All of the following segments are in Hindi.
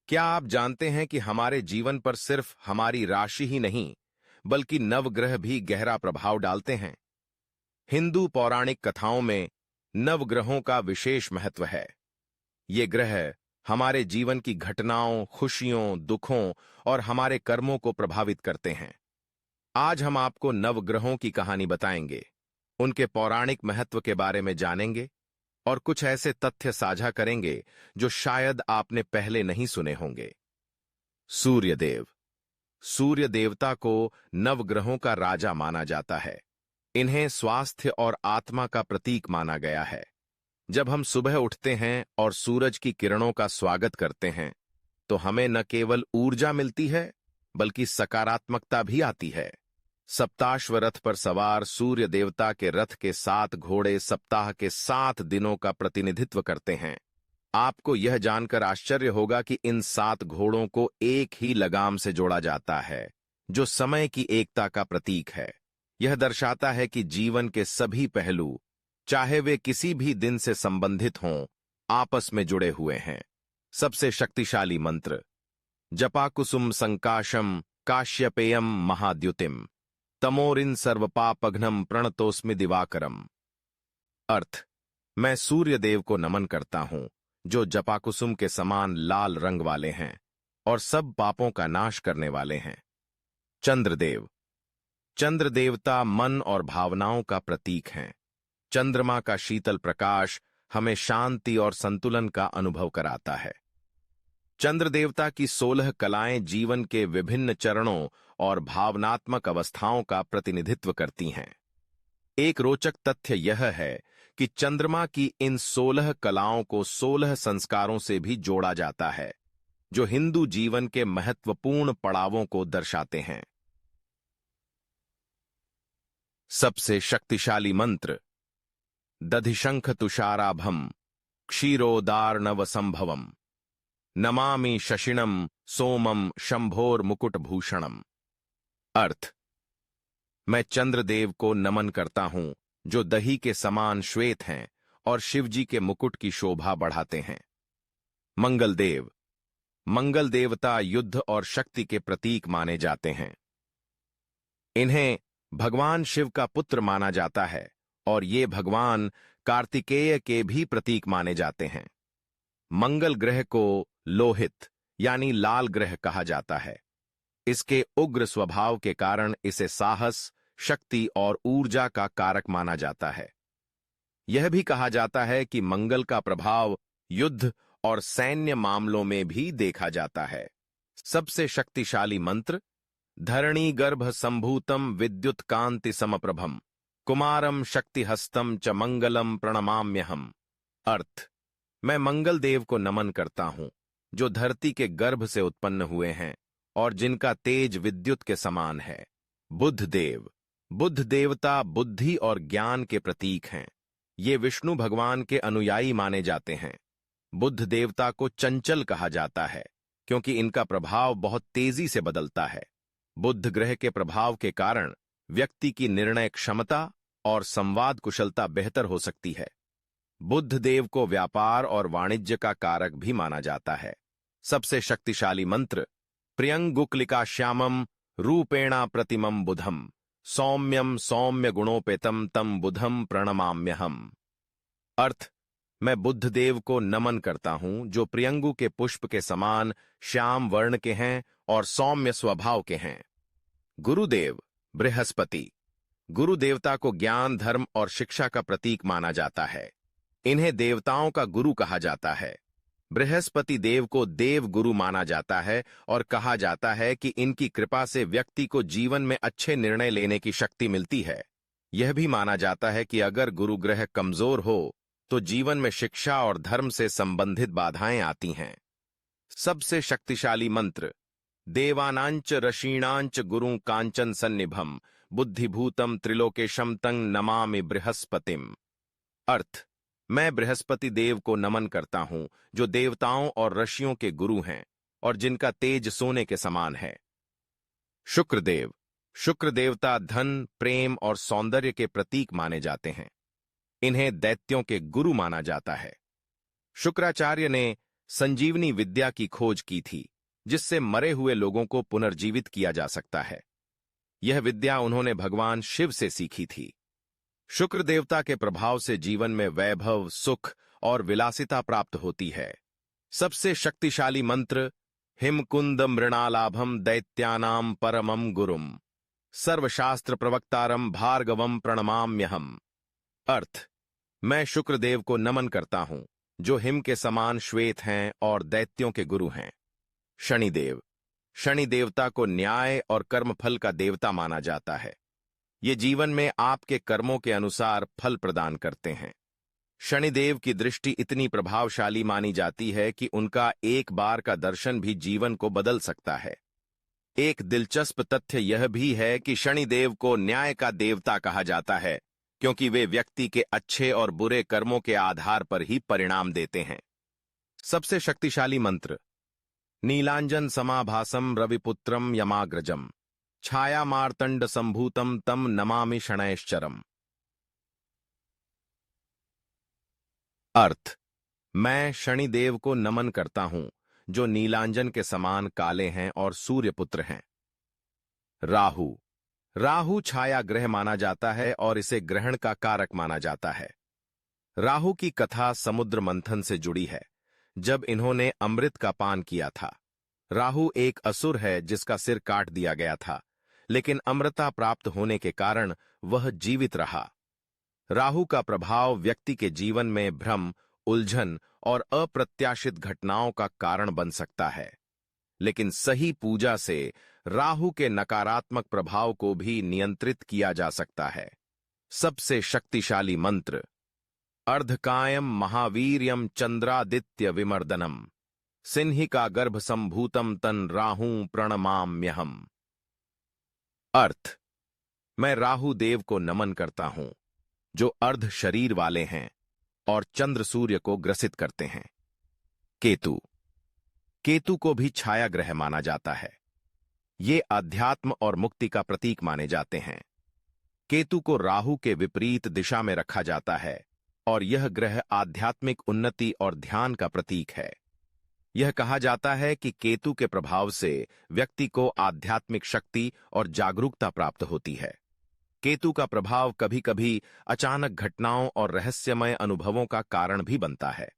क्या आप जानते हैं कि हमारे जीवन पर सिर्फ हमारी राशि ही नहीं, बल्कि नवग्रह भी गहरा प्रभाव डालते हैं? हिंदू पौराणिक कथाओं में नवग्रहों का विशेष महत्व है। ये ग्रह हमारे जीवन की घटनाओं, खुशियों, दुखों और हमारे कर्मों को प्रभावित करते हैं। आज हम आपको नवग्रहों की कहानी बताएंगे, उनके पौराणिक महत्व के बारे में जानेंगे और कुछ ऐसे तथ्य साझा करेंगे जो शायद आपने पहले नहीं सुने होंगे। सूर्यदेव। सूर्य देवता को नवग्रहों का राजा माना जाता है। इन्हें स्वास्थ्य और आत्मा का प्रतीक माना गया है। जब हम सुबह उठते हैं और सूरज की किरणों का स्वागत करते हैं, तो हमें न केवल ऊर्जा मिलती है, बल्कि सकारात्मकता भी आती है। सप्ताश्व रथ पर सवार सूर्य देवता के रथ के 7 घोड़े सप्ताह के 7 दिनों का प्रतिनिधित्व करते हैं। आपको यह जानकर आश्चर्य होगा कि इन 7 घोड़ों को एक ही लगाम से जोड़ा जाता है, जो समय की एकता का प्रतीक है। यह दर्शाता है कि जीवन के सभी पहलू, चाहे वे किसी भी दिन से संबंधित हों, आपस में जुड़े हुए हैं। सबसे शक्तिशाली मंत्र। जपाकुसुम संकाशम काश्यपेयम महाद्युतिम तमोरिन सर्वपापघ्नम प्रणतोस्मि दिवाकरम। अर्थ। मैं सूर्यदेव को नमन करता हूं, जो जपाकुसुम के समान लाल रंग वाले हैं और सब पापों का नाश करने वाले हैं। चंद्रदेव। चंद्र देवता मन और भावनाओं का प्रतीक हैं। चंद्रमा का शीतल प्रकाश हमें शांति और संतुलन का अनुभव कराता है। चंद्र देवता की 16 कलाएं जीवन के विभिन्न चरणों और भावनात्मक अवस्थाओं का प्रतिनिधित्व करती हैं। एक रोचक तथ्य यह है कि चंद्रमा की इन 16 कलाओं को 16 संस्कारों से भी जोड़ा जाता है, जो हिंदू जीवन के महत्वपूर्ण पड़ावों को दर्शाते हैं। सबसे शक्तिशाली मंत्र। दधिशंख तुषाराभम क्षीरोदार्णव संभवम नमामि शशिणम सोमम शंभोर मुकुटभूषणम। अर्थ। मैं चंद्रदेव को नमन करता हूं, जो दही के समान श्वेत हैं और शिवजी के मुकुट की शोभा बढ़ाते हैं। मंगलदेव। मंगल देवता युद्ध और शक्ति के प्रतीक माने जाते हैं। इन्हें भगवान शिव का पुत्र माना जाता है और ये भगवान कार्तिकेय के भी प्रतीक माने जाते हैं। मंगल ग्रह को लोहित यानी लाल ग्रह कहा जाता है। इसके उग्र स्वभाव के कारण इसे साहस, शक्ति और ऊर्जा का कारक माना जाता है। यह भी कहा जाता है कि मंगल का प्रभाव युद्ध और सैन्य मामलों में भी देखा जाता है। सबसे शक्तिशाली मंत्र। धरणी गर्भ संभूतम विद्युत कांति समप्रभम कुमारम शक्तिहस्तम च मंगलम प्रणमाम्यहम। अर्थ। मैं मंगल देव को नमन करता हूं, जो धरती के गर्भ से उत्पन्न हुए हैं और जिनका तेज विद्युत के समान है। बुध देव। बुध देवता बुद्धि और ज्ञान के प्रतीक हैं। ये विष्णु भगवान के अनुयायी माने जाते हैं। बुध देवता को चंचल कहा जाता है, क्योंकि इनका प्रभाव बहुत तेजी से बदलता है। बुध ग्रह के प्रभाव के कारण व्यक्ति की निर्णय क्षमता और संवाद कुशलता बेहतर हो सकती है। बुध देव को व्यापार और वाणिज्य का कारक भी माना जाता है। सबसे शक्तिशाली मंत्र। प्रियंगुक्लिका श्यामम रूपेणा प्रतिमम बुधम सौम्यम सौम्य गुणोपेतम तम बुधम प्रणमाम्यहम। अर्थ। मैं बुध देव को नमन करता हूं, जो प्रियंगु के पुष्प के समान श्याम वर्ण के हैं और सौम्य स्वभाव के हैं। गुरुदेव। बृहस्पति। गुरु देवता को ज्ञान, धर्म और शिक्षा का प्रतीक माना जाता है। इन्हें देवताओं का गुरु कहा जाता है। बृहस्पति देव को देव गुरु माना जाता है और कहा जाता है कि इनकी कृपा से व्यक्ति को जीवन में अच्छे निर्णय लेने की शक्ति मिलती है। यह भी माना जाता है कि अगर गुरु ग्रह कमजोर हो, तो जीवन में शिक्षा और धर्म से संबंधित बाधाएं आती हैं। सबसे शक्तिशाली मंत्र। देवानांच ऋषीणांच गुरु कांचन सन्निभम बुद्धिभूतम त्रिलोकेशम तंग नमामि बृहस्पतिम। अर्थ। मैं बृहस्पति देव को नमन करता हूं, जो देवताओं और ऋषियों के गुरु हैं और जिनका तेज सोने के समान है। शुक्रदेव। शुक्र देवता धन, प्रेम और सौंदर्य के प्रतीक माने जाते हैं। इन्हें दैत्यों के गुरु माना जाता है। शुक्राचार्य ने संजीवनी विद्या की खोज की थी, जिससे मरे हुए लोगों को पुनर्जीवित किया जा सकता है। यह विद्या उन्होंने भगवान शिव से सीखी थी। शुक्र देवता के प्रभाव से जीवन में वैभव, सुख और विलासिता प्राप्त होती है। सबसे शक्तिशाली मंत्र हिमकुंद मृणालाभम दैत्यानाम परमम गुरुम सर्वशास्त्र प्रवक्तारम भार्गवम प्रणमाम्यहम। अर्थ, मैं शुक्रदेव को नमन करता हूं, जो हिम के समान श्वेत हैं और दैत्यों के गुरु हैं। शनिदेव, शनि देवता को न्याय और कर्मफल का देवता माना जाता है। ये जीवन में आपके कर्मों के अनुसार फल प्रदान करते हैं। शनिदेव की दृष्टि इतनी प्रभावशाली मानी जाती है कि उनका एक बार का दर्शन भी जीवन को बदल सकता है। एक दिलचस्प तथ्य यह भी है कि शनिदेव को न्याय का देवता कहा जाता है, क्योंकि वे व्यक्ति के अच्छे और बुरे कर्मों के आधार पर ही परिणाम देते हैं। सबसे शक्तिशाली मंत्र नीलांजन समाभासम रविपुत्रम यमाग्रजम छाया मार्तंड संभूतम तम नमामि शनैश्चरम। अर्थ, मैं शनिदेव को नमन करता हूं, जो नीलांजन के समान काले हैं और सूर्यपुत्र हैं। राहु, राहु छाया ग्रह माना जाता है और इसे ग्रहण का कारक माना जाता है। राहु की कथा समुद्र मंथन से जुड़ी है, जब इन्होंने अमृत का पान किया था। राहु एक असुर है जिसका सिर काट दिया गया था, लेकिन अमृता प्राप्त होने के कारण वह जीवित रहा। राहु का प्रभाव व्यक्ति के जीवन में भ्रम, उलझन और अप्रत्याशित घटनाओं का कारण बन सकता है, लेकिन सही पूजा से राहु के नकारात्मक प्रभाव को भी नियंत्रित किया जा सकता है। सबसे शक्तिशाली मंत्र अर्धकायम महावीर्यम चंद्रादित्य विमर्दनम सिंहिका गर्भ संभूतम तन राहु प्रणमाम्यहम। अर्थ, मैं राहु देव को नमन करता हूं, जो अर्ध शरीर वाले हैं और चंद्र सूर्य को ग्रसित करते हैं। केतु, केतु को भी छाया ग्रह माना जाता है। ये आध्यात्म और मुक्ति का प्रतीक माने जाते हैं। केतु को राहु के विपरीत दिशा में रखा जाता है और यह ग्रह आध्यात्मिक उन्नति और ध्यान का प्रतीक है। यह कहा जाता है कि केतु के प्रभाव से व्यक्ति को आध्यात्मिक शक्ति और जागरूकता प्राप्त होती है। केतु का प्रभाव कभी-कभी अचानक घटनाओं और रहस्यमय अनुभवों का कारण भी बनता है।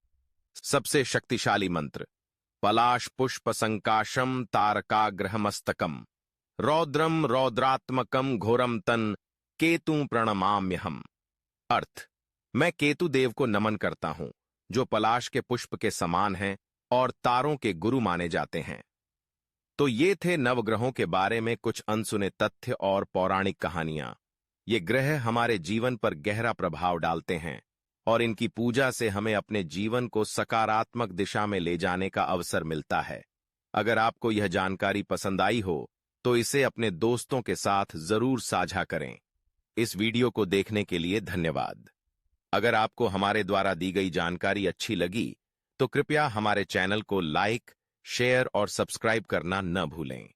सबसे शक्तिशाली मंत्र पलाश पुष्प संकाशम तारकाग्रहमस्तकम रौद्रम रौद्रात्मकम घोरम तन केतु प्रणमाम्यहम। अर्थ, मैं केतु देव को नमन करता हूं, जो पलाश के पुष्प के समान हैं और तारों के गुरु माने जाते हैं। तो ये थे नवग्रहों के बारे में कुछ अनसुने तथ्य और पौराणिक कहानियां। ये ग्रह हमारे जीवन पर गहरा प्रभाव डालते हैं और इनकी पूजा से हमें अपने जीवन को सकारात्मक दिशा में ले जाने का अवसर मिलता है। अगर आपको यह जानकारी पसंद आई हो तो इसे अपने दोस्तों के साथ जरूर साझा करें। इस वीडियो को देखने के लिए धन्यवाद। अगर आपको हमारे द्वारा दी गई जानकारी अच्छी लगी तो कृपया हमारे चैनल को लाइक, शेयर और सब्सक्राइब करना न भूलें।